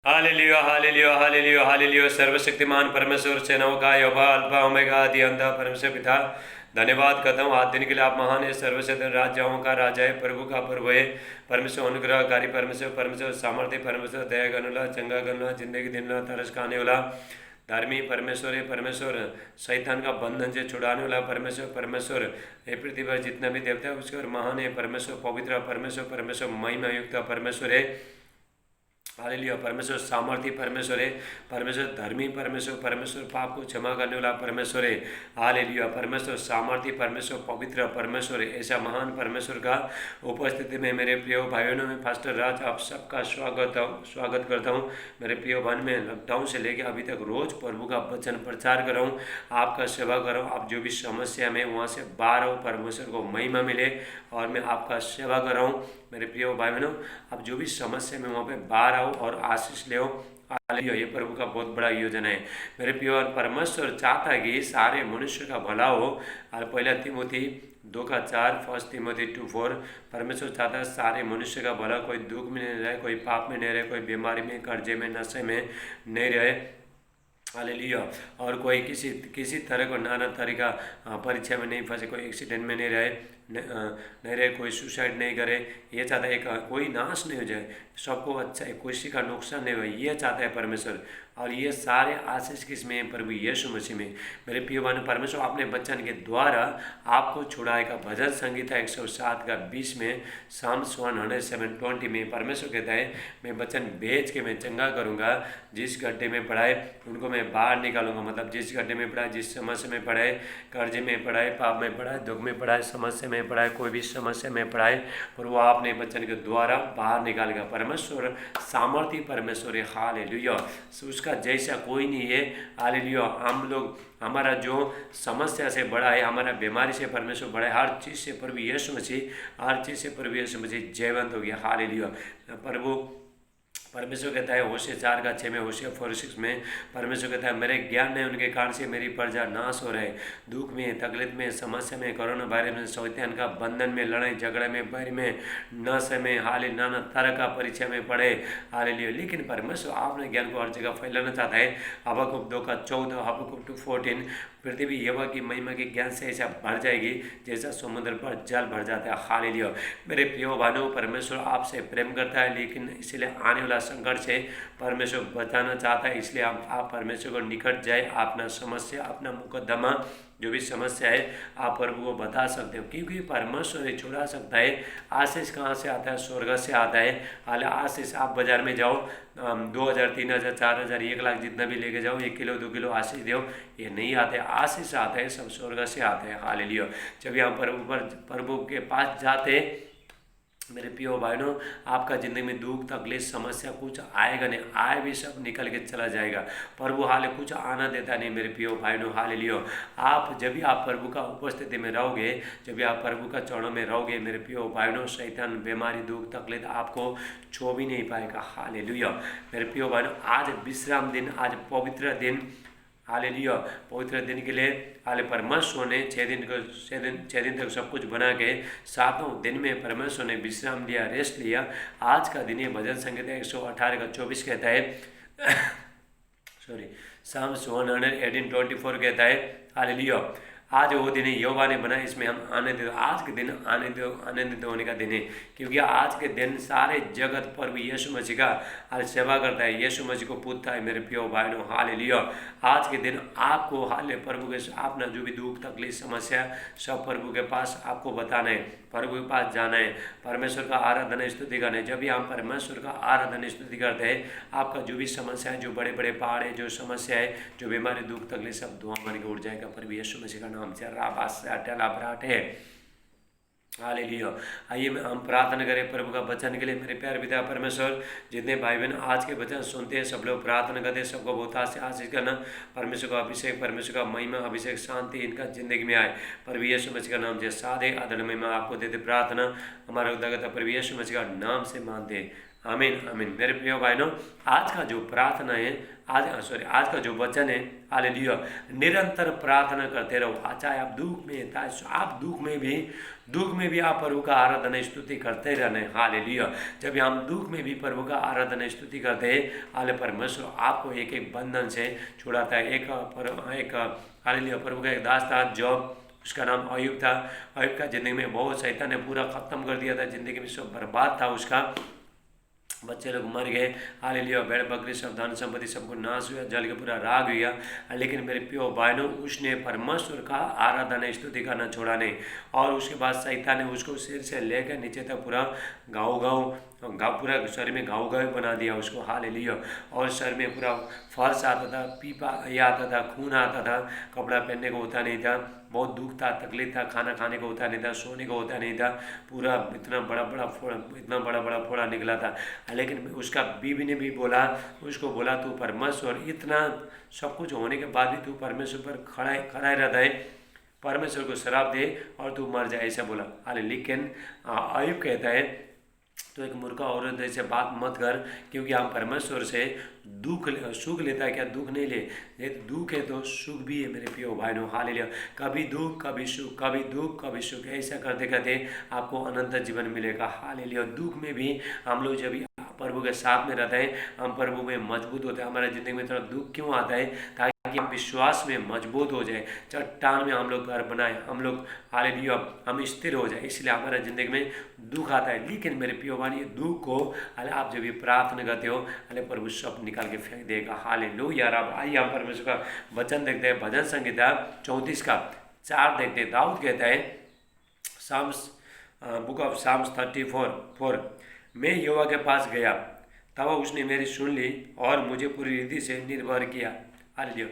Hallelujah hallelujah hallelujah hallelujah. सर्वशक्तिमान परमेश्वर सेनाओं का यहोवा अल्फा ओमेगा आदि अंत परमेश्वर पिता, धन्यवाद करता हूँ आज दिन के लिए। आप महान है, सर्वशक्ति राजाओं का राजा है, प्रभु का प्रभु है। परमेश्वर अनुग्रहकारी परमेश्वर, परमेश्वर सामर्थ्य परमेश्वर, दया करने वाला, चंगा करने वाला, जिंदगी देने वाला, तरस खाने वाला धार्मिक परमेश्वर है। परमेश्वर शैतान का बंधन से छुड़ाने वाला परमेश्वर, परमेश्वर ये पृथ्वी पर जितना भी देवता है उसके और महान है परमेश्वर, पवित्र परमेश्वर, परमेश्वर महिमा युक्त परमेश्वर है। हालेलुया। परमेश्वर सामर्थ्य परमेश्वर है, परमेश्वर धर्मी परमेश्वर, परमेश्वर पाप को क्षमा करने वाला परमेश्वर है। हालेलुया। परमेश्वर सामर्थ्य परमेश्वर, पवित्र परमेश्वर है। ऐसा महान परमेश्वर का उपस्थिति में मेरे प्रिय भाइयों में पास्टर राज आप सबका स्वागत करता हूँ। मेरे प्रिय भाई में लॉकडाउन से लेकर अभी तक रोज प्रभु का वचन प्रचार कर रहा हूँ, आपका सेवा कर रहा हूँ। आप जो भी समस्या में वहाँ से बाहर हो, परमेश्वर को महिमा मिले और मैं आपका सेवा कर रहा हूँ। मेरे प्रिय भाई बहनों, आप जो भी समस्या में वहाँ पे बाहर आओ और आशीष ले। हालेलुया। ये प्रभु का बहुत बड़ा योजना है। मेरे प्रिय, परमेश्वर चाहता है कि सारे मनुष्य का भला हो। और पहला तिमोथी 2:4, फर्स्ट तिमोथी 2:4, परमेश्वर चाहता है सारे मनुष्य का भला, कोई दुख में नहीं रहे, कोई पाप में नहीं रहे, कोई बीमारी में, कर्जे में, नशे में नहीं रहे। हालेलुया। और कोई किसी तरह को नाना तरीका परीक्षा में नहीं फंसे, कोई एक्सीडेंट में नहीं रहे, नहीं रहे, कोई सुसाइड नहीं करे। ये चाहता है कोई नाश नहीं हो जाए, सबको अच्छा है, किसी का नुकसान नहीं हो, ये चाहता है परमेश्वर। और ये सारे आशीष किसमें है? प्रभु यीशु मसीह में। मेरे प्रिय भाई, परमेश्वर अपने वचन के द्वारा आपको छुड़ाएगा। भजन संगीता 107:20 में, साम्स 107:20 में परमेश्वर कहता है मैं वचन भेज के मैं चंगा करूँगा, जिस गड्ढे में पड़ाए उनको मैं बाहर निकालूंगा। मतलब जिस गड्ढे में पड़ा है, जिस समस्या में पड़ा है, कर्जे में पड़ा है, पाप में पड़ा है, दुख में पड़ा है, समस्या में पड़ा है, कोई भी समस्या में पड़ा है, पर वो आपने वचन के द्वारा बाहर निकालेगा। परमेश्वर सामर्थ्य परमेश्वर है। हालेलुया। उसका जैसा कोई नहीं है। हालेलुया। हम लोग, हमारा जो समस्या से बड़ा है, हमारा बीमारी से परमेश्वर बड़ा है, हर चीज़ से प्रभु यीशु मसीह, हर चीज़ से प्रभु यीशु मसीह जयवंत हो गया। हालेलुया। प्रभु परमेश्वर कहता है होशे 4:6 में, होशे 4:6 में परमेश्वर कहता है मेरे ज्ञान ने उनके कारण से मेरी प्रजा नाश हो रहे। दुख में, तकलीफ में, समस्या में, कोरोना वायरस में, शैतान का बंधन में, लड़ाई झगड़े में, बैर में, नशे में, हाल नाना तरह का परीक्षा में पड़े। हालेलुया। लेकिन परमेश्वर आपने ज्ञान को हर जगह फैलाना चाहता है। हबक्कुक 2:14, हबक्कुक 2:14, पृथ्वी यहोवा की महिमा के ज्ञान से ऐसा भर जाएगी जैसा समुद्र पर जल भर जाता है। हालेलुया। मेरे प्रिय भाइयों, परमेश्वर आपसे प्रेम करता है, लेकिन इसलिए आने वाला संकट से परमेश्वर बचाना चाहता है। इसलिए आप परमेश्वर को निकट जाए, अपना समस्या, अपना मुकदमा, जो भी समस्या है आप प्रभु को बता सकते हो, क्योंकि परमेश्वर ही छुड़ा सकता है। आशीष कहाँ से आता है? स्वर्ग से आता है। हाल आशीष आप बाजार में जाओ, 2,000, 3,000, 4,000, 1,00,000 जितना भी लेके जाओ, 1 किलो 2 किलो आशीष दो, ये नहीं आते। आशीष आता है सब स्वर्ग से आता है। हालेलुया। जब यहाँ प्रभु के पास जाते, मेरे प्रियो भाइयों, आपका ज़िंदगी में दुख तकलीफ समस्या कुछ आएगा नहीं, आए भी सब निकल के चला जाएगा। प्रभु हाल कुछ आना देता नहीं मेरे प्रियो भाइयों। हालेलुया। आप जब भी आप प्रभु का उपस्थिति में रहोगे, जब भी आप प्रभु का चरणों में रहोगे, मेरे प्रियो भाइयों, शैतान बीमारी दुख तकलीफ आपको छू भी नहीं पाएगा। हालेलुया। मेरे प्रियो भाइयों, आज विश्राम दिन, आज पवित्र दिन, हालेलुया, पवित्र दिन के लिए हाले परमेश्वर ने 6 दिन तक सब कुछ बना के 7वें दिन में परमेश्वर ने विश्राम लिया, रेस्ट लिया। आज का दिन ये भजन संगीता 118:24 कहता है सॉरी, साम्स 118:24 कहता है हालेलुया। आज वो दिन यहोवा ने बनाया, इसमें हम आनंदित। आज के दिन आनंदित होने का दिन है, क्योंकि आज के दिन सारे जगत प्रभु यीशु मसीह का आज सेवा करता है, यीशु मसीह को पूछता है। मेरे प्रिय भाइयों, हालेलुया। आज के दिन आपको हाले प्रभु के अपना जो भी दुख तकलीफ समस्या सब प्रभु के पास आपको बताना है, प्रभु के पास जाना है, परमेश्वर का आराधना स्तुति करना है। जब भी हम परमेश्वर का आराधना स्तुति करते हैं, आपका जो भी समस्या है, जो बड़े बड़े पहाड़ है, जो समस्या है, जो बीमारी दुख तकलीफ सब धुआं बन के उड़ जाएगा प्रभु यीशु मसीह का नाम से। राबास अटलाब्राट है। हालेलुया। आइए हम प्रार्थना करें प्रभु का वचन के लिए। मेरे प्यारे पिता परमेश्वर, जितने भाई बहन आज के वचन सुनते हैं, सब लोग प्रार्थना करते हैं, सबको बहुत आशीष करना। परमेश्वर का अभिषेक, परमेश्वर का महिमा, अभिषेक, शांति इनका जिंदगी में आए। प्रभु यीशु मसीह का नाम से सादे आदर में मैं आपको देते प्रार्थना, हमारा उद्धारकर्ता प्रभु यीशु मसीह का नाम से मानते हैं। आमीन आमीन। मेरे प्रिय बहनों, आज का जो प्रार्थना है, आज का जो वचन है, हालेलुया, निरंतर प्रार्थना करते रहो। चाहे आप दुख में, आप दुख में भी आप प्रभु का आराधना स्तुति करते रहने। हालेलुया। जब हम दुख में भी प्रभु का आराधना स्तुति करते हैं, हाले परमेश्वर आपको एक एक बंधन से छुड़ाता है। एक हालेलुया, प्रभु का एक दास था जॉब, उसका नाम अयूब था। अयूब का ज़िंदगी में बहुत शैतान ने पूरा ख़त्म कर दिया था, ज़िंदगी में सब बर्बाद था उसका। बच्चे लोग मर गए, हालेलुया, भेड़ बकरी सब धन संपत्ति सबको नाश हुआ, जल के पूरा राग हुआ। लेकिन मेरे प्रिय बहनों, उसने परमेश्वर का आराधना स्तुति करना छोड़ा नहीं। और उसके बाद शैतान ने उसको सिर से लेकर नीचे तक पूरा घाव पूरा शरीर में घाव बना दिया उसको। हालेलुया। और शरीर में पूरा फर्श आता था, पीपा ये आता था, खून आता था, कपड़ा पहनने को होता नहीं था, बहुत दुख था, तकलीफ था, खाना खाने को होता नहीं था, सोने को होता नहीं था, पूरा इतना बड़ा फोड़ा निकला था। लेकिन उसका बीवी ने भी बोला, उसको बोला, तू परमेश्वर, इतना सब कुछ होने के बाद भी तू परमेश्वर पर खड़ा रहता है, परमेश्वर को शराब दे और तू मर जाए, ऐसा बोला। हाले लेकिन अयूब कहता है, तो एक मूर्ख औरत ऐसे बात मत कर, क्योंकि हम परमेश्वर से सुख लेता है क्या? दुख नहीं ले। ये दुख है तो सुख भी है मेरे प्रिय भाइयों। हालेलुया। कभी दुख कभी सुख, कभी दुख कभी सुख, ऐसा करते करते आपको अनंत जीवन मिलेगा। हालेलुया। दुख में भी हम लोग जब प्रभु के साथ में रहते हैं, हम प्रभु में मजबूत होते हैं। हमारे ज़िंदगी में थोड़ा दुख क्यों आता है? ताकि हम विश्वास में मजबूत हो जाए, चट्टान में हम लोग घर बनाए, हम लोग हालेलुया हम स्थिर हो जाए, इसलिए हमारे ज़िंदगी में दुख आता है। लेकिन मेरे प्रिय भाई, दुख को आप जब भी प्रार्थना करते हो, प्रभु सब निकाल के फेंक देगा। हालेलुया। अब आइए हम परमेश्वर का वचन देखते हैं। भजन संहिता 34 का 4 देखते हैं। दाऊद कहता है, बुक ऑफ साम्स 34:4, मैं यहोवा के पास गया, तब उसने मेरी सुन ली और मुझे पूरी रीति से निर्भर किया। हालेलुया।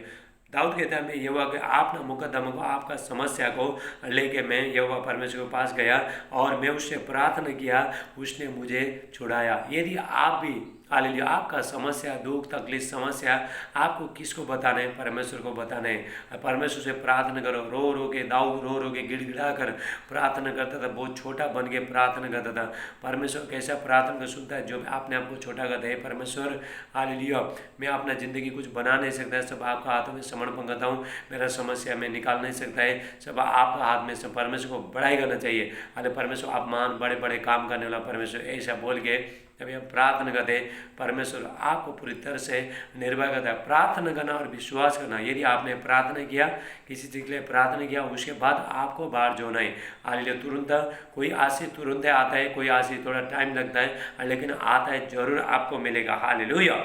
दाऊद कहता है, मैं यहोवा के आपना मुकद्दमा को, आपका समस्या को लेके मैं यहोवा परमेश्वर के पास गया और मैं उससे प्रार्थना किया, उसने मुझे छुड़ाया। यदि आप भी हालेलुया, आपका समस्या, दुख तकलीफ समस्या, आपको किसको बताना है? परमेश्वर को बताना है। परमेश्वर से प्रार्थना करो। रो रो के दाऊद रो रो के गिड़गिड़ा कर प्रार्थना करता था, बहुत छोटा बन के प्रार्थना करता था। परमेश्वर कैसा प्रार्थना कर सुनता है? जो आपने आपको छोटा करता है, परमेश्वर हालेलुया, मैं अपना ज़िंदगी कुछ बना नहीं सकता, सब आपका हाथों में समर्पण करता हूँ, मेरा समस्या में निकाल नहीं सकता है, सब आपका हाथ में। सब परमेश्वर को बड़ाई करना चाहिए। अरे परमेश्वर आप महान बड़े बड़े काम करने वाला परमेश्वर, ऐसा बोल के जब हम प्रार्थना करते हैं, परमेश्वर आपको पूरी तरह से निर्भर करता है। प्रार्थना करना और विश्वास करना। यदि आपने प्रार्थना किया, किसी चीज़ के लिए प्रार्थना किया, उसके बाद आपको बाहर जोड़ना है। हालेलुया। तुरंत कोई आशीष तुरंत आता है, कोई आशीष थोड़ा टाइम लगता है, लेकिन आता है, जरूर आपको मिलेगा। हालेलुया।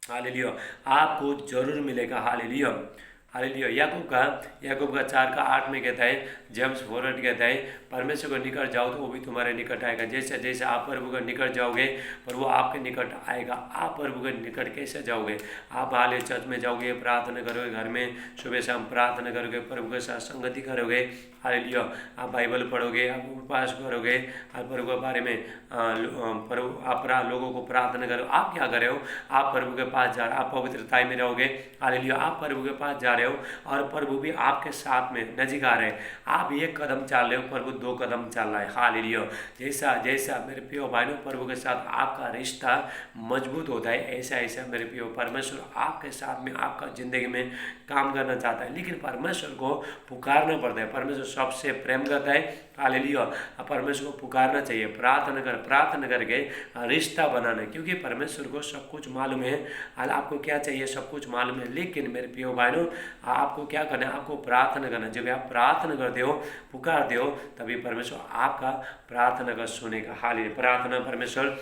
हालेलुया। आपको जरूर मिलेगा। हालेलुया। हालेलुया। याकूब का 4:8 में कहता है, जेम्स 4:8 कहता है, परमेश्वर के निकट जाओ तो वो भी तुम्हारे निकट आएगा। जैसे जैसे आप प्रभु के निकट जाओगे, प्रभु आपके निकट आएगा। आप प्रभु के निकट कैसे जाओगे? आप हाले चर्च में जाओगे, प्रार्थना करोगे, घर में सुबह शाम प्रार्थना करोगे, प्रभु के साथ संगति करोगे। हालेलुया। आप बाइबल पढ़ोगे, आप उपवास करोगे, आप प्रभु के बारे में प्रभु आप लोगों को प्रार्थना करो। आप क्या कर रहे हो? आप प्रभु के पास जा रहे हो, आप पवित्रता में रहोगे। हालेलुया। आप प्रभु के पास जा रहे हो और प्रभु भी आपके साथ में नजीक आ रहे हैं। आप 1 कदम चल रहे हो, प्रभु 2 कदम चल रहा है। हालेलुया। जैसा जैसा मेरे प्रिय भाइयों, प्रभु के साथ आपका रिश्ता मजबूत होता है, ऐसा ऐसा मेरे प्रिय परमेश्वर आपके साथ में, आपका जिंदगी में काम करना चाहता है। लेकिन परमेश्वर को पुकारना पड़ता है। परमेश्वर सबसे प्रेम करता है। हालेलुया। परमेश्वर को पुकारना चाहिए, प्रार्थना करके रिश्ता बनाना, क्योंकि परमेश्वर को सब कुछ मालूम है। आपको क्या चाहिए सब कुछ मालूम है। लेकिन मेरे प्रिय भाइयों, आपको क्या करना है? आपको प्रार्थना करना। जब आप प्रार्थना करते हो, पुकारते हो, तभी परमेश्वर आपका प्रार्थना का सुनेगा। हालेलुया। प्रार्थना परमेश्वर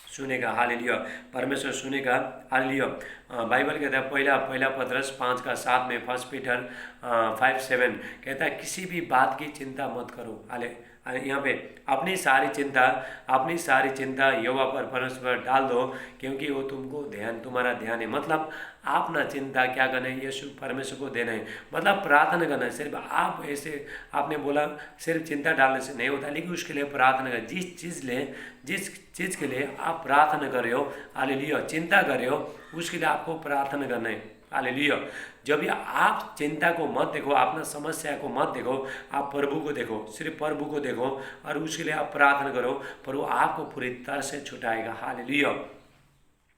सुनेगा। हालेलुया। परमेश्वर सुनेगा। हालेलुया। बाइबल कहता है, पहला पतरस 5:7 में, 1 पीटर 5:7 कहता है, किसी भी बात की चिंता मत करो। यहाँ पे अपनी सारी चिंता यहोवा पर परमेश्वर पर डाल दो, क्योंकि वो तुम्हारा ध्यान है। मतलब आप ना चिंता क्या करना है? यीशु परमेश्वर को देना है। मतलब प्रार्थना करना है। सिर्फ आप ऐसे आपने बोला सिर्फ चिंता डालने से नहीं होता, लेकिन उसके लिए प्रार्थना कर। जिस चीज़ के लिए आप प्रार्थना कर रहे हो, हालेलुया, चिंता कर रहे हो, उसके लिए आपको प्रार्थना करना है। हालेलुया। जब भी आप चिंता को मत देखो, अपना समस्या को मत देखो, आप प्रभु को देखो, सिर्फ प्रभु को देखो और उसके लिए आप प्रार्थना करो, प्रभु आपको पूरी तरह से छुटाएगा। Hallelujah,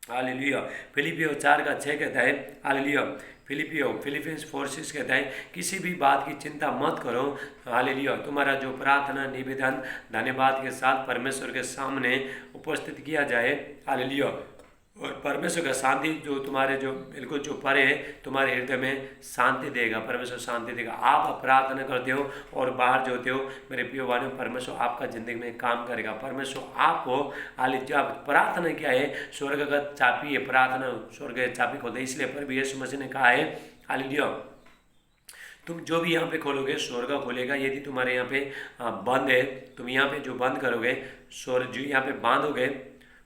hallelujah. फिलिपियो 4:6 कहता है, हालेलुया। फिलिपियंस 4:6 कहता है, किसी भी बात की चिंता मत करो, हालेलुया। तुम्हारा जो प्रार्थना निवेदन धन्यवाद के साथ परमेश्वर के सामने उपस्थित किया जाए, हालेलुया। और परमेश्वर का शांति जो तुम्हारे जो बिल्कुल जो परे है तुम्हारे हृदय में शांति देगा, परमेश्वर शांति देगा। आप प्रार्थना करते हो और बाहर जो होते हो, मेरे प्रिय भाइयों, परमेश्वर आपका जिंदगी में काम करेगा। परमेश्वर आपको हालेलुया, आप प्रार्थना क्या है, स्वर्ग का चाबी है, प्रार्थना स्वर्ग का चाबी खोलते है। इसलिए प्रभु यीशु मसीह ने कहा है, हालेलुया, तुम जो भी यहाँ पे खोलोगे स्वर्ग खोलेगा, यदि तुम्हारे यहाँ पे बंद है, तुम यहाँ पे जो बंद करोगे, स्वर्ग जो यहाँ पे बांधोगे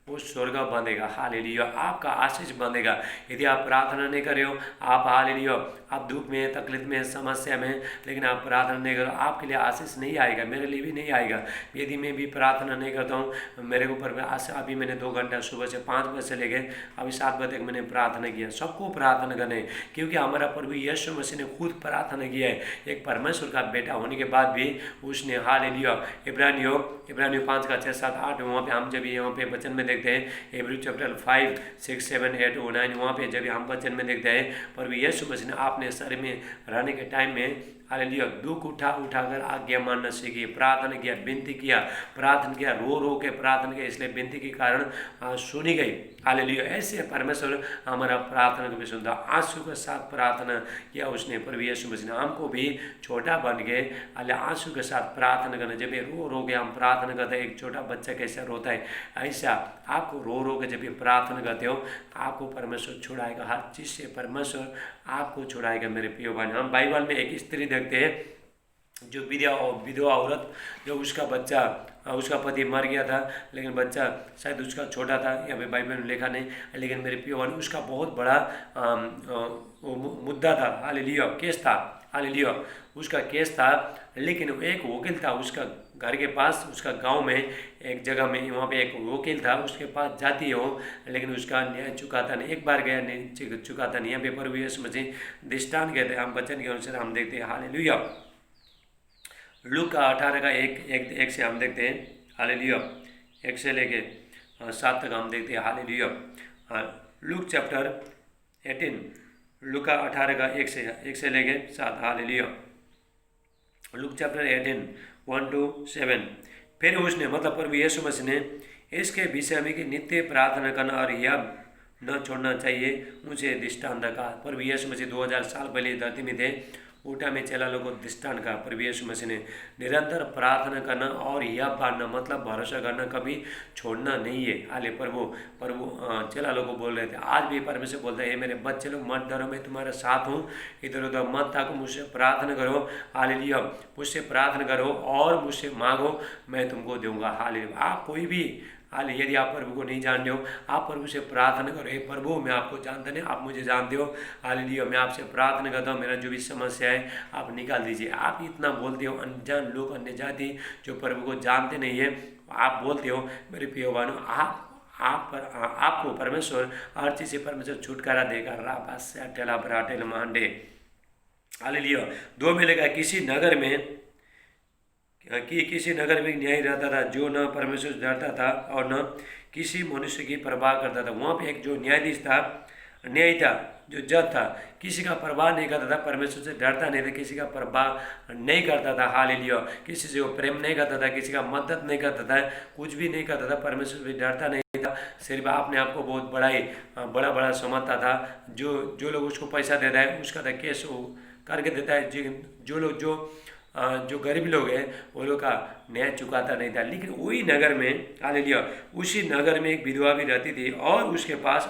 वो स्वर्ग बंधेगा। हालेलुया, आपका आशीष बंधेगा। यदि आप प्रार्थना नहीं कर रहे हो, आप हालेलुया, आप दुख में, तकलीफ में, समस्या में, लेकिन आप प्रार्थना नहीं करो, आपके लिए आशीष नहीं आएगा, मेरे लिए भी नहीं आएगा। यदि मैं भी प्रार्थना नहीं करता हूँ, मेरे ऊपर अभी मैंने 2 घंटा सुबह से 5 बजे से लेकर अभी 7 बजे तक मैंने प्रार्थना किया। सबको प्रार्थना करना है, क्योंकि हमारा प्रभु यीशु मसीह ने खुद प्रार्थना किया है। एक परमेश्वर का बेटा होने के बाद भी उसने, हालेलुया, इब्रानियों 5:6-7-8 वहाँ पे हम जब यहाँ पे वचन में देखते हैं, हिब्रू चैप्टर 5, 6, 7, 8, 9 वहाँ पे जब हम वचन में देखते हैं, प्रभु यीशु मसीह ने आपने शरीर में रहने के टाइम में, हालेलुया, दुख उठाकर आज्ञा मानना सीखी, प्रार्थना किया, विनती किया, प्रार्थना किया, रो के प्रार्थना किया, इसलिए विनती के कारण सुनी गई। हालेलुया, ऐसे परमेश्वर हमारा प्रार्थना को भी सुनता। आंसू के साथ प्रार्थना किया उसने, प्रभु यीशु मसीह ने हमको भी छोटा बन के आंसू के साथ प्रार्थना करना। जब रो के हम प्रार्थना करते हैं, एक छोटा बच्चा कैसा रोता है, ऐसा आपको रो के जब ये प्रार्थना करते हो, आपको परमेश्वर छुड़ाएगा, हर चीज़ से परमेश्वर आपको छुड़ाएगा। मेरे प्रिय भाई, हम बाइबल में एक स्त्री देखते हैं जो विधवा औरत, जो उसका बच्चा, उसका पति मर गया था, लेकिन बच्चा शायद उसका छोटा था, यहाँ पे बाइबल में लिखा नहीं, लेकिन मेरे प्रिय भाई, उसका बहुत बड़ा मुद्दा था, हालेलुया, केस था, हालेलुया, उसका केस था। लेकिन एक वकील था उसका घर के पास, उसका गांव में एक जगह में, वहाँ पे एक वकील था, उसके पास जाती हो, लेकिन उसका न्याय चुकाता नहीं। एक बार गया, नहीं चुकाता नहीं। यहाँ पे प्रभु यीशु मसीह दृष्टांत कहते हैं, हम वचन के अनुसार हम देखते हैं, हालेलुया। लूका का 18:1 से हम देखते हैं, हालेलुया, 1 से लेके 7 तक हम देखते हैं, हालेलुया। लूक चैप्टर 18, लूका 18:1 से लेके 7, हालेलुया। Luke chapter 18, 1-7। फिर उसने, मतलब प्रभु यीशु मसीह ने, इसके विषय में कि नित्य प्रार्थना करना और यह न छोड़ना चाहिए, मुझे दृष्टांत कहा। प्रभु यीशु मसीह 2000 साल पहले धरती में थे, ऊटा में चेला लोगों को दृष्टांत कहा। प्रभु यीशु मसीह ने निरंतर प्रार्थना करना और यह पाना, मतलब भरोसा करना, कभी छोड़ना नहीं है। हाले प्रभु चेला लोगों को बोल रहे थे, आज भी परमेश्वर बोलता है, मेरे बच्चे लोग मत डरो, मैं तुम्हारे साथ हूँ, इधर उधर मत ताको, मुझसे प्रार्थना करो, हालेलुया, मुझसे प्रार्थना करो और मुझसे मांगो, मैं तुमको दूंगा। हालेलुया। आप कोई भी यदि आप प्रभु को नहीं जानते हो, आप प्रभु से प्रार्थना करो, हे प्रभु, मैं आपको जानता नहीं, आप मुझे जानते हो, हालेलुया, मैं आपसे प्रार्थना करता हूँ, मेरा जो भी समस्या है आप निकाल दीजिए। आप इतना बोलते हो, अनजान लोग, अन्य जाति जो प्रभु को जानते नहीं है, आप बोलते हो, मेरे प्रिय भाइयों, आपको परमेश्वर हर चीज़ से परमेश्वर छुटकारा देगा। राबास से अटेला बराटेल मांडे, हालेलुया। 2 में लगा, किसी नगर में न्याय रहता था जो न परमेश्वर से डरता था और न किसी मनुष्य की परवाह करता था। वहाँ पे एक जो न्यायाधीश था, न्याय था, जो जज था, किसी का परवाह नहीं करता था, परमेश्वर से डरता नहीं था, किसी का परवाह नहीं करता था, हालेलुया, किसी से वो प्रेम नहीं करता था, किसी का मदद नहीं करता था, कुछ भी नहीं करता था, परमेश्वर से डरता नहीं था, सिर्फ अपने आप को बहुत बड़ा समझता था। जो लोग उसको पैसा देता है उसका तो केस वो करके देता है, जो गरीब लोग हैं वो लोग का न्याय चुकाता नहीं था। लेकिन वही नगर में, हालेलुया, उसी नगर में एक विधवा भी रहती थी और उसके पास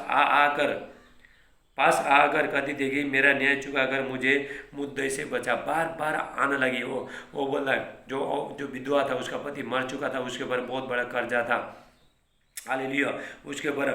आकर कहती थी कि मेरा न्याय चुकाकर मुझे मुद्दे से बचा। बार बार आने लगी वो बोल रहा है, जो विधवा था उसका पति मर चुका था, उसके ऊपर बहुत बड़ा कर्जा था, हालेलुया, उसके ऊपर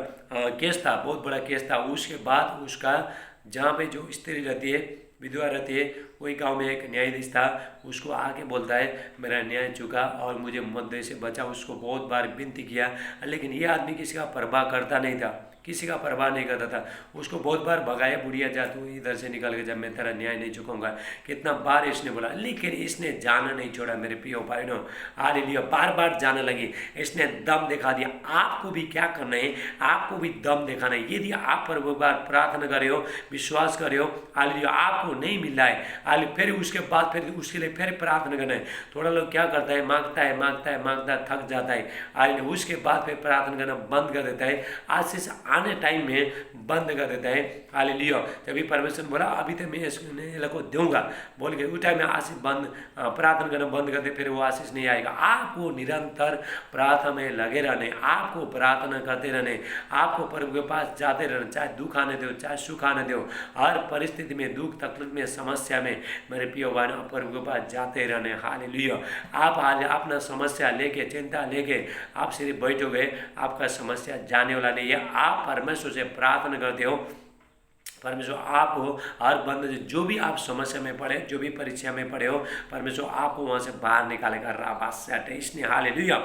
केस था, बहुत बड़ा केस था। उसके बाद उसका, जहाँ पे जो स्त्री रहती है, विधवा रहती है, वही गांव में एक न्यायाधीश था, उसको आके बोलता है मेरा न्याय चुका और मुझे मुद्दे से बचा। उसको बहुत बार विनती किया, लेकिन ये आदमी किसी का परवाह करता नहीं था। किसी का परवाह नहीं करता था। उसको बहुत बार भगाया, बुढ़िया जा तू इधर से निकल के, जब मैं तेरा न्याय नहीं चुकाऊंगा, कितना बार इसने बोला, लेकिन इसने जाना नहीं छोड़ा मेरे प्रियो भाइयों। हालेलुया, बार बार जाने लगी, इसने दम दिखा दिया। आपको भी क्या करना है, आपको भी दम दिखाना है। यदि आप पर वो बार प्रार्थना करे हो, विश्वास करे हो, हालेलुया, आपको नहीं मिल रहा है, हालेलुया, फिर उसके बाद फिर उसके लिए फिर प्रार्थना करना है। थोड़ा लोग क्या करता है, मांगता है मांगता है मांगता है, थक जाता है, हालेलुया, उसके बाद फिर प्रार्थना करना बंद कर देता है, आशीष आने टाइम में बंद कर देता है। हालेलुया, जब परमेश्वर बोला अभी तो मैं इसको दूंगा बोल के, उस टाइम में आशीष बंद, प्रार्थना करना बंद कर दे, फिर वो आशीष नहीं आएगा। आपको निरंतर प्रार्थना में लगे रहने, आपको प्रार्थना करते रहने, आपको प्रभु के पास जाते रहना, चाहे दुख आने दो चाहे सुख आने दो, हर परिस्थिति में, दुख तकलीफ में, समस्या में मेरे प्रियो भाई प्रभु के पास जाते रहने। हालेलुया, आप आज अपना समस्या लेके, चिंता लेके आप सिर्फ बैठोगे, आपका समस्या जाने वाला नहीं है। आप परमेश्वर से प्रार्थना करते हो, परमेश्वर आपको हर बंद, जो भी आप समस्या में पड़े, जो भी परीक्षा में पड़े हो, परमेश्वर आपको वहाँ से बाहर निकालेगा। राबास्याट इसने, हालेलुया।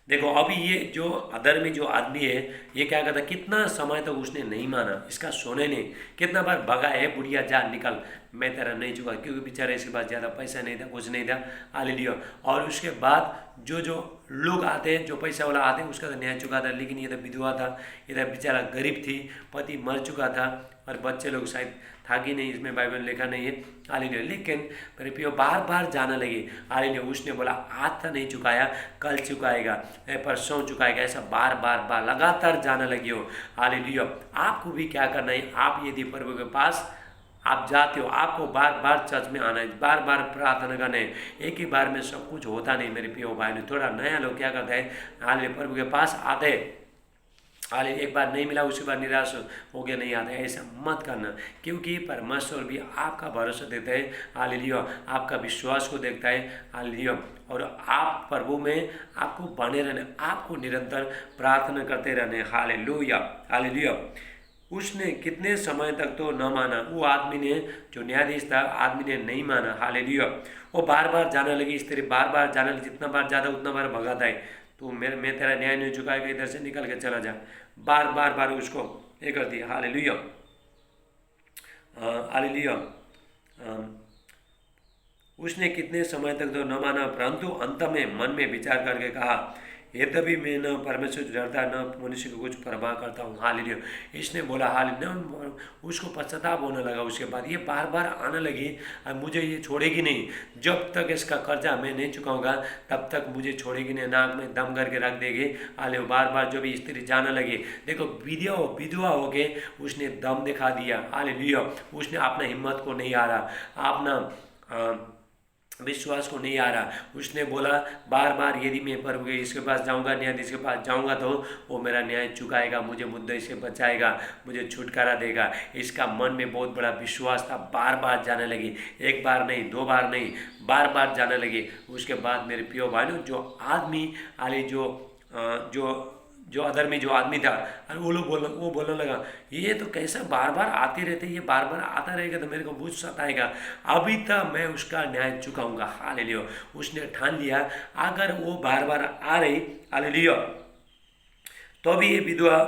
देखो अभी ये जो अधर्मी जो आदमी है, ये क्या करता, कितना समय तक उसने नहीं माना, इसका सोने ने कितना बार भगा है, बुढ़िया जा निकल, मैं तेरा नहीं चुका, क्योंकि बेचारा इसके पास ज़्यादा पैसा नहीं था, कुछ नहीं था। हालेलुया, और उसके बाद जो जो लोग आते हैं, जो पैसा वाला आते हैं, उसका तो न्याय चुका था, लेकिन ये तो विधवा था, ये तो बेचारा गरीब थी, पति मर चुका था, और बच्चे लोग शायद था कि नहीं, इसमें बाइबल में लिखा नहीं है। हालेलुया, लेकिन मेरे प्रियो बार बार जाना लगी। हालेलुया, उसने बोला आज तो नहीं चुकाया, कल चुकाएगा, परसों चुकाएगा, ऐसा बार बार बार लगातार जाना लगी हो। हालेलुया, आपको भी क्या करना है, आप यदि प्रभु के पास आप जाते हो, आपको बार बार चर्च में आना है, बार बार प्रार्थना करना है। एक ही बार में सब कुछ होता नहीं मेरे प्रियो भाई ने। थोड़ा नया लोग क्या करते हैं, हालेलुया, प्रभु के पास आते, हालेलुया, एक बार नहीं मिला उसके बाद निराश हो गया, नहीं आता है, ऐसा मत करना, क्योंकि परमेश्वर भी आपका भरोसा देता है। हालेलुया, आपका विश्वास को देखता है। हालेलुया, और आप प्रभु में आपको बने रहने, आपको निरंतर प्रार्थना करते रहने। Hallelujah, hallelujah. उसने कितने समय तक तो न माना, वो आदमी ने, जो न्यायाधीश था, आदमी ने नहीं माना। हालेलुया, वो बार बार जाने लगी, स्त्री बार बार जाने लगी, जितना बार ज़्यादा उतना बार भगाता है, तो मैं तेरा न्याय नहीं चुकाएगा, इधर से निकल के चला जा, बार बार बार उसको ये कर दिया। Hallelujah, hallelujah. उसने कितने समय तक तो न माना, परंतु अंत में मन में विचार करके कहा, यद्यपि मैं न परमेश्वर से डरता, न मनुष्य को कुछ परवाह करता हूँ। हालेलुया, इसने बोला, हालेलुया, उसको पश्चाताप होने लगा। उसके बाद ये बार बार आने लगी, अब मुझे ये छोड़ेगी नहीं, जब तक इसका कर्जा मैं नहीं चुकाऊंगा तब तक मुझे छोड़ेगी नहीं, नाक में दम करके रख देगी। हालेलुया, बार बार जो भी स्त्री जाने लगी, देखो विधवा हो के उसने दम दिखा दिया। हालेलुया, उसने अपना हिम्मत को नहीं हारा, अपना विश्वास को नहीं आ रहा। उसने बोला बार बार, यदि मैं प्रभु के इसके पास जाऊंगा, न्यायाधीश के पास जाऊंगा, तो वो मेरा न्याय चुकाएगा, मुझे मुद्दे से बचाएगा, मुझे छुटकारा देगा। इसका मन में बहुत बड़ा विश्वास था, बार बार जाने लगी, एक बार नहीं, दो बार नहीं, बार बार जाने लगी। उसके बाद मेरे प्रियो भाइयों, जो आदमी आले जो अधर्मी जो आदमी था, और वो बोलने लगा, ये तो कैसा बार बार आते रहते, ये बार बार आता रहेगा तो मेरे को बुझ सताएगा, अभी तक मैं उसका न्याय चुकाऊंगा। हालेलुया, उसने ठान लिया, अगर वो बार बार आ रही, हालेलुया, तो भी ये विधवा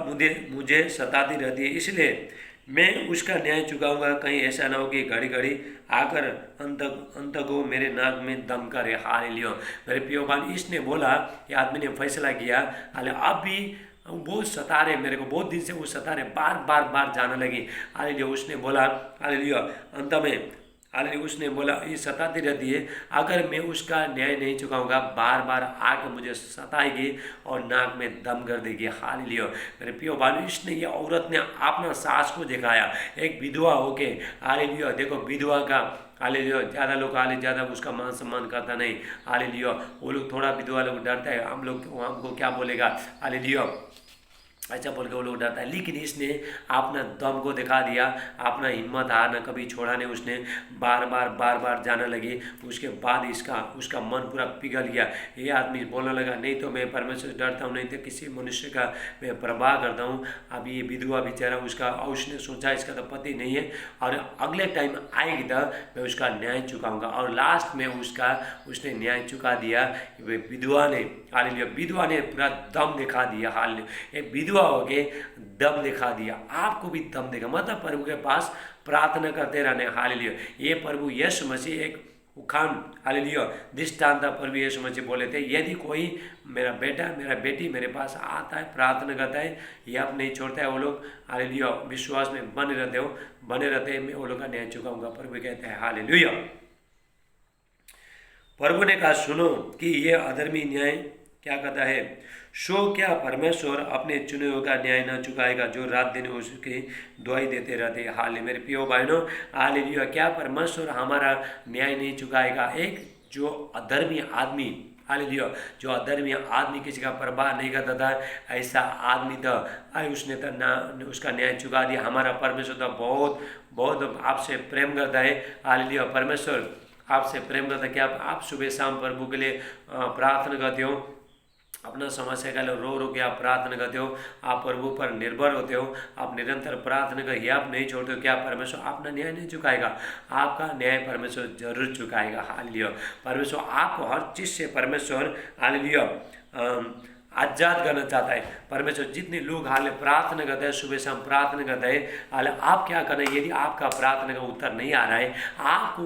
मुझे सताती रहती है, इसलिए मैं उसका न्याय चुकाऊंगा। कहीं ऐसा ना हो कि घड़ी घड़ी आकर अंत को मेरे नाक में दम करे। हालेलुया, मेरे प्रियो भाई, इसने बोला, ये आदमी ने फैसला किया, अब भी बहुत सता रहे मेरे को, बहुत दिन से वो सता रहे, बार बार बार जाने लगी। हालेलुया, उसने बोला, हालेलुया, अंत में, हालेलुया, उसने बोला, ये सताती रहती है, अगर मैं उसका न्याय नहीं चुकाऊंगा, बार बार आकर मुझे सताएगी और नाक में दम कर देगी। हालेलुया, मेरे प्रियो भाई, इसने, ये औरत ने अपना सास को दिखाया, एक विधवा होके। हालेलुया, देखो विधवा का, हालेलुया, ज़्यादा लोग ज़्यादा उसका मान सम्मान करता नहीं। हालेलुया, वो लोग थोड़ा विधवा लोग डरता है, हमको क्या बोलेगा, हालेलुया, ऐसा बोल के वो लोग डरता है। लेकिन इसने अपना दम को दिखा दिया, अपना हिम्मत हारना कभी छोड़ा नहीं, उसने बार बार जाने लगी। उसके बाद उसका मन पूरा पिघल गया। ये आदमी बोलने लगा, नहीं तो मैं परमेश्वर से डरता हूँ, नहीं तो किसी मनुष्य का मैं परवाह करता हूँ। अब ये विधवा बेचारा उसका, उसने सोचा इसका तो पति नहीं है, और अगले टाइम आएगी तो मैं उसका न्याय चुकाऊँगा। और लास्ट में उसने न्याय चुका दिया। विधवा ने, हालेलुया, विधवा ने पूरा दम दिखा दिया। हालेलुया, विधवा हो के दम दिखा दिया, आपको भी दम देगा। मतलब प्रभु के पास प्रार्थना करते रहने। हालेलुया। ये प्रभु यीशु मसीह एक उखान, हालेलुया, दृष्टांत प्रभु यीशु मसीह बोले थे, यदि कोई मेरा बेटा मेरा बेटी मेरे पास आता है, प्रार्थना करता है, ये आप नहीं छोड़ता है, वो लोग हालेलुया विश्वास में बने रहते हैं, मैं वो लोग का न्याय चुकाऊंगा, प्रभु कहते हैं। हालेलुया। प्रभु ने कहा सुनो कि ये अधर्मी न्याय क्या कहता है, सो क्या परमेश्वर अपने चुने हुए का न्याय न चुकाएगा जो रात दिन उसकी दुआई देते रहते। हाल मेरे प्रियो बहनों, हालेलुया, क्या परमेश्वर हमारा न्याय नहीं चुकाएगा। एक जो अधर्मी आदमी, हालेलुया, जो अधर्मी आदमी किसी का परवाह नहीं करता था, ऐसा आदमी तो उसने तो ना उसका न्याय चुका दिया। हमारा परमेश्वर तो बहुत बहुत आपसे प्रेम करता है। हालेलुया, परमेश्वर आपसे प्रेम करता है कि आप सुबह शाम प्रभु के लिए प्रार्थना करते हो, अपना समस्या का रो के आप प्रार्थना करते हो, आप प्रभु पर निर्भर होते हो, आप निरंतर प्रार्थना कर, आप नहीं छोड़ते हो, क्या परमेश्वर अपना न्याय नहीं चुकाएगा? आपका न्याय परमेश्वर जरूर चुकाएगा। हालेलुया। परमेश्वर आपको हर चीज़ से परमेश्वर हालेलुया आजाद करना चाहता है। परमेश्वर जितने लोग हाल प्रार्थना करते हैं, सुबह शाम प्रार्थना करते हैं, हाल आप क्या करना है, यदि आपका प्रार्थना का उत्तर नहीं आ रहा है, आपको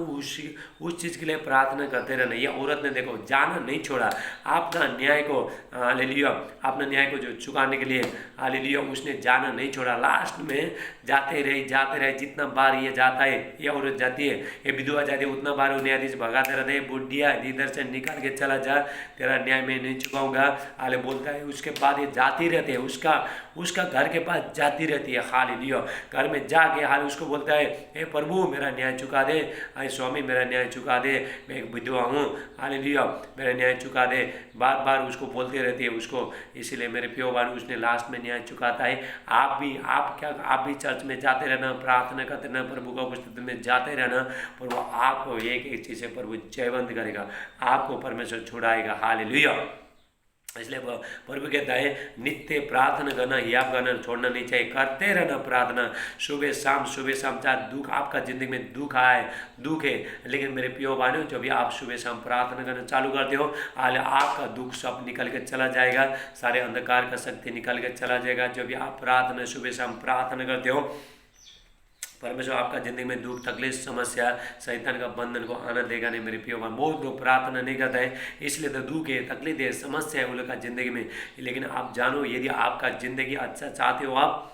उस चीज़ के लिए प्रार्थना करते रहना। ये औरत ने देखो जाना नहीं छोड़ा, अपना न्याय को हालेलुया, अपना न्याय को जो चुकाने के लिए हालेलुया उसने जाना नहीं छोड़ा। लास्ट में जाते रहे, जितना बार ये जाता है, ये औरत जाती है, ये विधवा जाती है, उतना बार न्यायाधीश भगाते रहते हैं, बुढ़िया इधर से निकाल के चला जा, तेरा न्याय मैं नहीं चुकाऊंगा, हाले बोलता है। उसके बाद ये जाती रहती है, उसका घर के पास जाती रहती है। हालेलुया, घर में जाके हाल उसको बोलता है, हे प्रभु मेरा न्याय चुका दे, अरे स्वामी मेरा न्याय चुका दे, मैं एक विधवा हूँ, हालेलुया मेरा न्याय चुका दे, बार बार उसको बोलती रहती है उसको। इसीलिए मेरे प्रिय भाई उसने लास्ट में न्याय चुकाता है। आप भी चर्च में जाते रहना, प्रार्थना करते रहना, प्रभु का उपस्थिति में जाते रहना, प्रभु आपको एक चीज़ से प्रभु जयवंत करेगा, आपको परमेश्वर छुड़ाएगा। हालेलुया। इसलिए प्रभु कहता है नित्य प्रार्थना करना, याद करना छोड़ना नहीं चाहिए, करते रहना प्रार्थना सुबह शाम। चाहे दुख आपका जिंदगी में दुख है, लेकिन मेरे प्रिय भाइयों जब भी आप सुबह शाम प्रार्थना करना चालू करते हो, आपका दुख सब निकल के चला जाएगा, सारे अंधकार का शक्ति निकल के चला जाएगा। जब भी आप प्रार्थना सुबह शाम प्रार्थना करते हो, परमेश्वर आपका जिंदगी में दुख तकलीफ समस्या शैतान का बंधन को आना देगा नहीं। मेरे प्रिय भाई बहुत लोग प्रार्थना नहीं करता है, इसलिए तो दुख है, तकलीफ है, समस्या है उन लोग का जिंदगी में। लेकिन आप जानो यदि आपका जिंदगी अच्छा चाहते हो, आप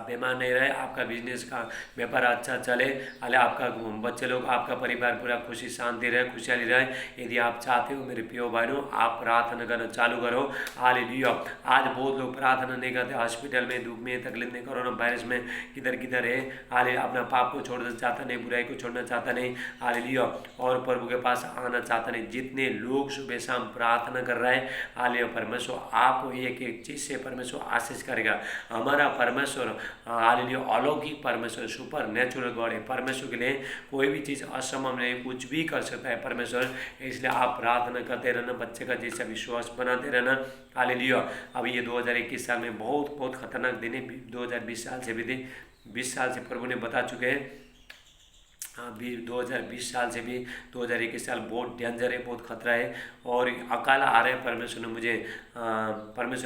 बीमार नहीं रहे, आपका बिजनेस का व्यापार अच्छा चले, अले आपका बच्चे लोग आपका परिवार पूरा खुशी शांति रहे, खुशहाली रहे, यदि आप चाहते हो मेरे प्रिय भाइयों आप प्रार्थना करना चालू करो। हालेलुया। आज बहुत लोग प्रार्थना नहीं करते, हॉस्पिटल में दुख में तकलीफ में कोरोना वायरस में किधर है, हाले अपना पाप को छोड़ना चाहता नहीं, बुराई को छोड़ना चाहता नहीं, हालेलुया, और प्रभु के पास आना चाहता नहीं। जितने लोग सुबह शाम प्रार्थना कर रहे हैं, हालेलुया, परमेश्वर आपको एक चीज़ से परमेश्वर आशीष करेगा। हमारा परमेश्वर हालेलुया अलौकिक परमेश्वर, सुपर नेचुरल गॉड है। परमेश्वर के लिए कोई भी चीज़ असंभव नहीं, कुछ भी कर सकता है परमेश्वर। इसलिए आप प्रार्थना करते रहना, बच्चे का जैसा विश्वास बनाते रहना। हालेलुया। अभी ये 2021 साल में बहुत खतरनाक दिन है, 2020 साल से भी थे, 20 साल से प्रभु ने बता चुके हैं, अभी 2020 साल से भी 2021 साल बहुत डेंजर है, बहुत खतरा है, और अकाल आ रहे हैं। परमेश्वर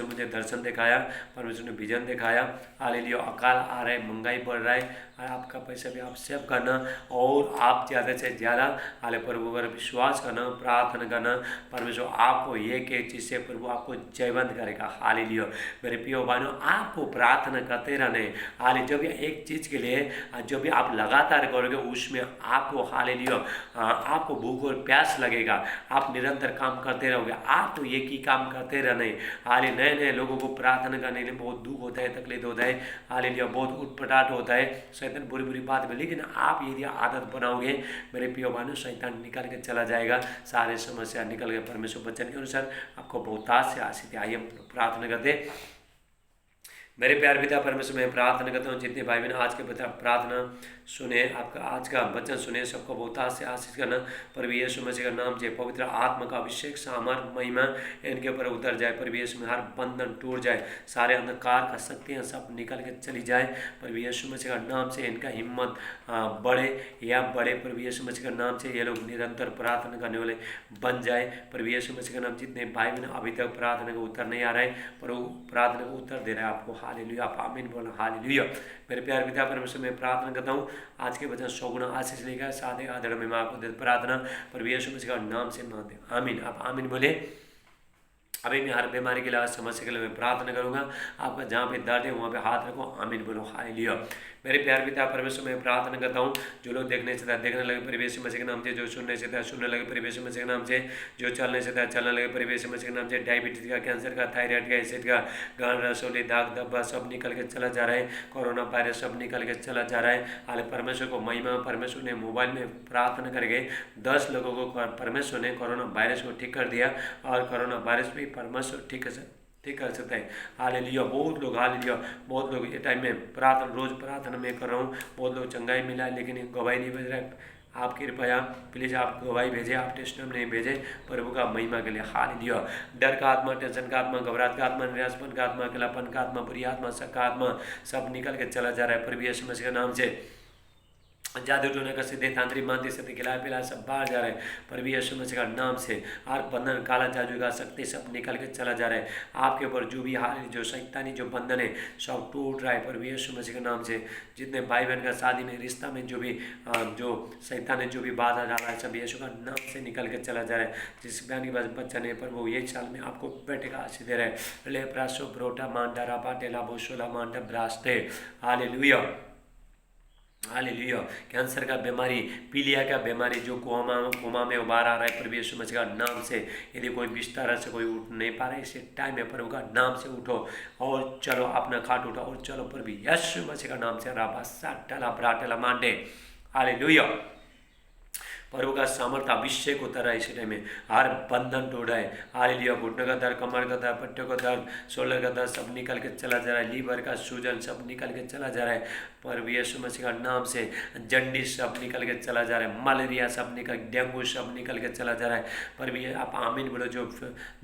मुझे दर्शन दिखाया, परमेश्वर ने विजन दिखाया। हालेलुया, अकाल आ रहा है, महंगाई बढ़ रहा है, आपका पैसा भी आप सेव करना, और आप ज़्यादा से ज़्यादा हाले प्रभु पर विश्वास करना, प्रार्थना करना। परमेश्वर आपको एक चीज़ से प्रभु आपको जयवंत करेगा। हालेलुया। मेरे प्रिय भाइयों आपको प्रार्थना करते रहने, हाले जब एक चीज़ के लिए जब भी आप लगातार करोगे उसमें आपको हालेलुया आपको भूख और प्यास लगेगा, आप निरंतर काम करते रहोगे, आप तो एक ही काम करते रहने। हाले नए लोगों को प्रार्थना करने में बहुत दुख होता है, तकलीफ होता है, हालेलुया बहुत उठपटाट होता है, शैतान बुरी बात में, लेकिन आप यदि आदत बनाओगे मेरे प्रिय भाइयों शैतान निकल के चला जाएगा, सारे समस्या निकल गए परमेश्वर वचन के अनुसार आपको बहुतायत से आशीष। आइए प्रार्थना करते। मेरे प्यार पिता परमेश्वर में प्रार्थना करता हूँ जितने भाई बहन आज के प्रार्थना सुने, आपका आज का वचन सुने, सबको बहुतायत से आशीष करना। प्रभु यीशु मसीह का नाम से पवित्र आत्मा का अभिषेक सामर महिमा इनके ऊपर उतर जाए। प्रभु यीशु में हर बंधन टूट जाए, सारे अंधकार का शक्तियाँ सब निकल के चली जाए। प्रभु यीशु मसीह का नाम से इनका हिम्मत बढ़े या बढ़े। प्रभु यीशु मसीह का नाम से ये लोग निरंतर प्रार्थना करने वाले बन जाए। प्रभु यीशु मसीह का नाम जितने भाई बहन अभी तक प्रार्थना का उत्तर नहीं आ रहा है, प्रभु प्रार्थना का उत्तर दे रहा है आपको। हालेलुया, आप आमीन बोलो। हालेलुया। मेरे प्यार पिता परमेश्वर में प्रार्थना करता हूँ आज के वचन 100 गुना आशीष लेगा, साधे आदर में मैं आपको दे प्रार्थना प्रभु यीशु मसीह का नाम से मांगते हैं, आमीन। आप आमीन बोले। अभी मैं हर बीमारी के लिए, समस्या के लिए मैं प्रार्थना करूंगा। आपका जहाँ पे दर्द है वहाँ पे हाथ रखो, आमीन बोलो। हालेलुया। मेरे प्यार पिता परमेश्वर में प्रार्थना करता हूँ जो लोग देखने से देखने लगे प्रभु यीशु मसीह के नाम से, जो सुनने से सुनने लगे प्रभु यीशु मसीह के नाम से, जो चलने से चलने लगे प्रभु यीशु मसीह के नाम से, डायबिटीज का, कैंसर का, थायराइड का, एसिड का, गांठ, रसोली, दाग धब्बा सब निकल के चला जा रहा है। कोरोना वायरस सब निकल के चला जा रहा है। हाल परमेश्वर को महिमा। परमेश्वर ने मोबाइल में प्रार्थना करके 10 लोगों को परमेश्वर ने कोरोना वायरस को ठीक कर दिया, और कोरोना वायरस भी परमेश्वर ठीक कर सकता है। हालेलुया। बहुत लोग, हालेलुया, बहुत लोग ये टाइम में प्रार्थना, रोज प्रार्थना में कर रहा हूँ, बहुत लोग चंगाई मिला है, लेकिन गवाही नहीं भेज रहा है। आप कृपया प्लीज़ आप गवाही भेजें, आप टेस्टम नहीं भेजें प्रभु का महिमा के लिए। हालेलुया। डर का आत्मा, टेंशन का आत्मा, घबराहट का आत्मा, निराशपन का आत्मा, अकेलापन का आत्मा, बुरी आत्मा, शक का आत्मा सब निकल के चला जा रहा है प्रभु यीशु मसीह के नाम से। जादू टोने का सीधे तांत्रिक मानते से खिलाए पिलाए सब बाहर जा रहे हैं प्रभु यीशु मसीह का नाम से। हर बंधन, काला जादू का शक्ति सब निकल के चला जा रहा है आपके ऊपर। जो भी हाल, जो शैतानी जो बंधन है सब टूट रहा है प्रभु यीशु मसीह के नाम से। जितने भाई बहन का शादी में, रिश्ता में जो भी जो शैतान ने जो भी बाधा डाला है सब यीशु का नाम से निकल के चला जा रहा है। जिस बहन के पास बच्चा नहीं, प्रभु ये साल में आपको बेटे का आशीष दे रहे हैं। ले प्रासो ब्रोटा मांडा राबा टेला बोशोला मांडा ब्रास्ते। Hallelujah, hallelujah. कैंसर का बीमारी, पीलिया का बीमारी जो कोमा में उबार आ रहा है प्रभु यीशु मसीह का नाम से। यदि कोई बिस्तर से कोई उठ नहीं पा रहा है, इसे टाइम में प्रभु का नाम से उठो और चलो, अपना खाट उठो और चलो प्रभु यीशु मसीह का नाम से। राबा साटला ब्राटला मांडे। हालेलुया। प्रभु का सामर्थ्य अभिषेक होता रहा है इसी टाइम में। हर बंधन टूटा है। हालेलुया। घुटने का दर्द, कमर का दर्द, पट्टों का दर्द, शोल्डर का दर्द सब निकल के चला जा रहा है। लीवर का सूजन सब निकल के चला जा रहा है प्रभु यीशु मसीह का नाम से। जंडिस सब निकल के चला जा रहा है। मलेरिया सब निकल, डेंगू सब निकल के चला जा रहा है प्रभु ये। आप आमीन बोलो। जो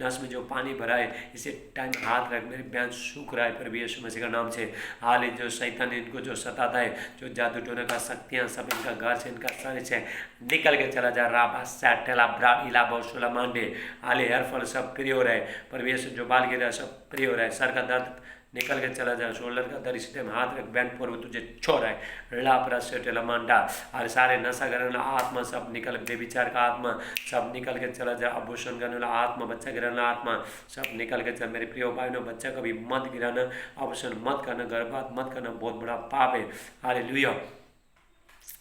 नस में जो पानी भरा है इसे टाइम हाथ रख, मेरे बयान सूख रहा है प्रभु यीशु मसीह का नाम से। हाल जो शैतान इनको जो सताता है, जो जादू टोने का शक्तियाँ सब इनका घर से, इनका शरीर से निकल के चला जा रहा। सैटेला ब्रा इला बौशुला मांडे। हाले हेयर फॉल सब फ्री हो रहा है प्रभु यीशु। जो बाल गिरा सब फ्री हो रहा है। सर का दर्द निकल के चला जाए, शोल्डर का दर्द इसी टाइम हाथ रख, बैंड पर तुझे छोड़ रहा है। लापरा सेटेला मांडा। और सारे नशा करने वाला आत्मा सब निकल, बेविचार का आत्मा सब निकल के चला जाए। आभूषण करने वाला आत्मा, बच्चा गिराने वाला आत्मा सब निकल के चल। मेरे प्रिय भाइयों, बच्चा कभी मत गिराना, आभूषण मत करना, गर्भपात मत करना, बहुत बड़ा पाप है। हालेलुया।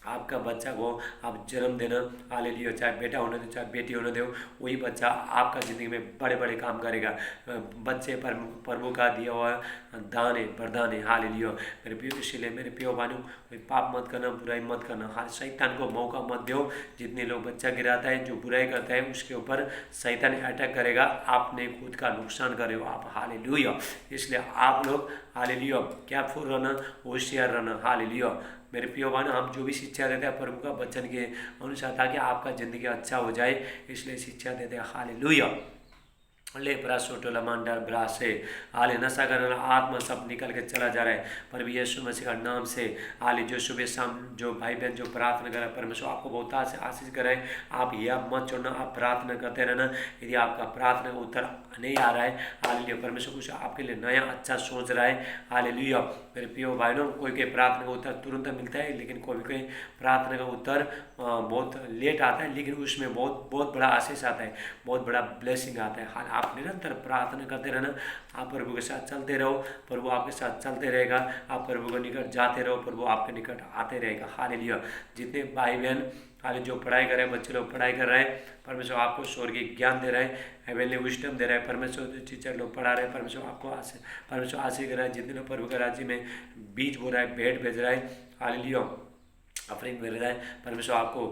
आपका बच्चा को आप जन्म देना, हालेलुया, चाहे बेटा होने दो चाहे बेटी होने दो, वही बच्चा आपका ज़िंदगी में बड़े बड़े काम करेगा। बच्चे पर प्रभु का दिया हुआ दान है, वरदान है। हालेलुया। मेरे प्रिय, इसलिए मेरे प्रिय भाइयों, कोई पाप मत करना, बुराई मत करना। हर शैतान को मौका मत दो। जितने लोग बच्चा गिराता है, जो बुराई करता है, उसके ऊपर शैतान अटैक करेगा, आपने खुद का नुकसान करे हो आप। हालेलुया। इसलिए आप लोग हालेलुया केयरफुल रहना, होशियार रहना। हालेलुया। मेरे प्रिय भाई, हम जो भी शिक्षा देते हैं प्रभु का वचन के अनुसार, ताकि आपका ज़िंदगी अच्छा हो जाए, इसलिए शिक्षा देते हैं। हालेलुया। ले प्रासोटोला मांडर ब्रासे। हाले नशा करने वाला आत्मा सब निकल के चला जा रहा है प्रभु यीशु मसीह का नाम से। हाले जो सुबह शाम जो भाई बहन जो प्रार्थना कर रहे हैं, परमेश्वर आपको बहुत से आशीष कराए। आप यह मत छोड़ना, आप प्रार्थना करते रहना। यदि आपका प्रार्थना का उत्तर नहीं आ रहा है, हालेलुया, परमेश्वर कुछ आपके लिए नया अच्छा सोच रहा है। हालेलुया। मेरे प्रिय भाइयों, कोई के प्रार्थना का उत्तर तुरंत मिलता है, लेकिन कोई कोई प्रार्थना का उत्तर बहुत लेट आता है, लेकिन उसमें बहुत बहुत बड़ा आशीष आता है, बहुत बड़ा ब्लेसिंग आता है। आप निरंतर प्रार्थना करते रहना, आप प्रभु के साथ चलते रहो, प्रभु आपके साथ चलते रहेगा। आप प्रभु के निकट जाते रहो, प्रभु आपके निकट आते रहेगा। हालेलुया। जितने भाई बहन हाल जो पढ़ाई कर रहे हैं, बच्चे लोग पढ़ाई कर रहे हैं, परमेश्वर आपको स्वर्गीय ज्ञान दे रहे हैं, हेवनली विजडम दे रहा है। परमेश्वर टीचर लोग पढ़ा रहे हैं, परमेश्वर आपको परमेश्वर आशीष कर रहा है। जितने लोग प्रभु के राज्य में बीज बो रहा है, भेंट भेज रहा है, हालेलुया, ऑफरिंग मिल रहा है। परमेश्वर आपको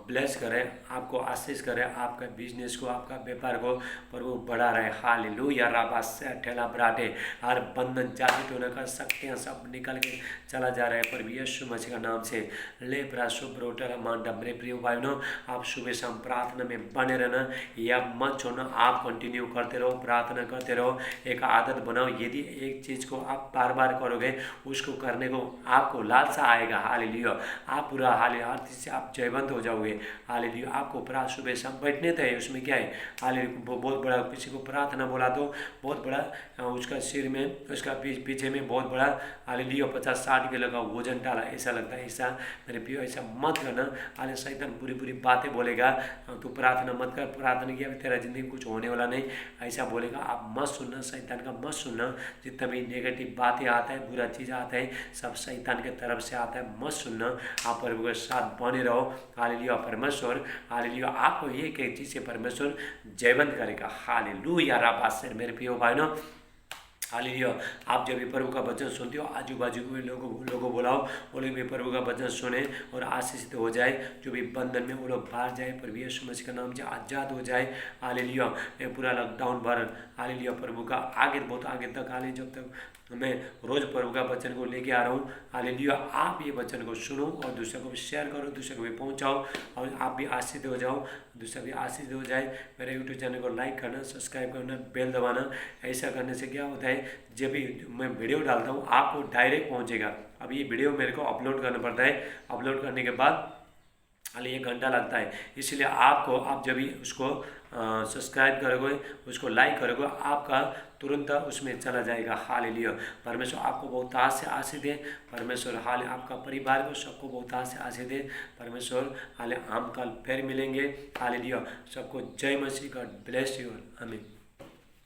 ब्लेस करे, आपको आशीष करे, आपका बिजनेस को, आपका व्यापार को प्रभु बढ़ा रहे। हालेलुया। राबा से ठेला बराटे, हर बंधन जाति होने का शक्तियाँ सब निकल के चला जा रहा है प्रभु यीशु मसीह का नाम से। ले ब्राशुब्रोटला मांडा। मेरे प्रिय भाई बहनों, आप सुबह शाम प्रार्थना में बने रहना, या मत छोड़ना, आप कंटिन्यू करते रहो, प्रार्थना करते रहो, एक आदत बनाओ। यदि एक चीज़ को आप बार बार करोगे, उसको करने को आपको लालसा आएगा। हालेलुया। आप पूरा हर चीज़ से आप जयवंत हो जाओगे। हालेलुया। आपको प्रार्थना सुबह शाम बैठने थे, उसमें क्या है, हालेलुया, बहुत बड़ा किसी को प्रार्थना बोला तो बहुत बड़ा उसका सिर में, उसका पीछे में बहुत बड़ा हालेलुया 50-60 किलो का वजन डाला, ऐसा लगता है। ऐसा मेरे प्रियो ऐसा मत करना। हाले शैतान बुरी बुरी बातें बोलेगा, तू प्रार्थना मत कर, प्रार्थना किया तेरा जिंदगी कुछ होने वाला नहीं, ऐसा बोलेगा। आप मत सुनना, शैतान का मत सुनना। जितना भी नेगेटिव बातें आता है, बुरा चीज़ आता है, सब शैतान के तरफ से आता है, मत सुनना। आप प्रभु के साथ बने रहो। हालेलुया। परमेश्वर हालेलुया आपको एक एक चीज़ से परमेश्वर जयवंत करेगा। हालेलुया। राबासर। मेरे प्रिय भाइयों, हालेलुया। आप जब भी प्रभु का वचन सुनते हो, आजू बाजू के लोगों को बुलाओ, वो लोग भी प्रभु का वचन सुने और आशीषित हो जाए। जो भी बंधन में वो लोग बाहर जाए, प्रभु यीशु मसीह का नाम से आज़ाद हो जाए। हालेलुया। ये पूरा लॉकडाउन भर हालेलुया प्रभु का आगे, बहुत आगे तक, हाले जब तक मैं रोज़ प्रभु का वचन को लेके आ रहा हूँ। हालेलुया। आप ये वचन को सुनो और दूसरे को भी शेयर करो, दूसरे को भी पहुँचाओ, और आप भी आशीषित हो जाओ, दूसरा भी आशीषित हो जाए। मेरे यूट्यूब चैनल को लाइक करना, सब्सक्राइब करना, बेल दबाना। ऐसा करने से क्या होता है, जब भी मैं वीडियो डालता हूँ आपको डायरेक्ट पहुँचेगा। अब ये वीडियो मेरे को अपलोड करना पड़ता है, अपलोड करने के बाद हाल 1 घंटा लगता है। इसलिए आपको, आप जब भी उसको सब्सक्राइब करोगे, उसको लाइक करोगे, आपका तुरंत उसमें चला जाएगा। हालेलुया। परमेश्वर आपको बहुत आस से आशीष दे। परमेश्वर हाल आपका परिवार को सबको बहुत आस से आशीष दे। परमेश्वर हाल हम कल फिर मिलेंगे। हालेलुया। सबको जय मसीह। God bless you. आमीन।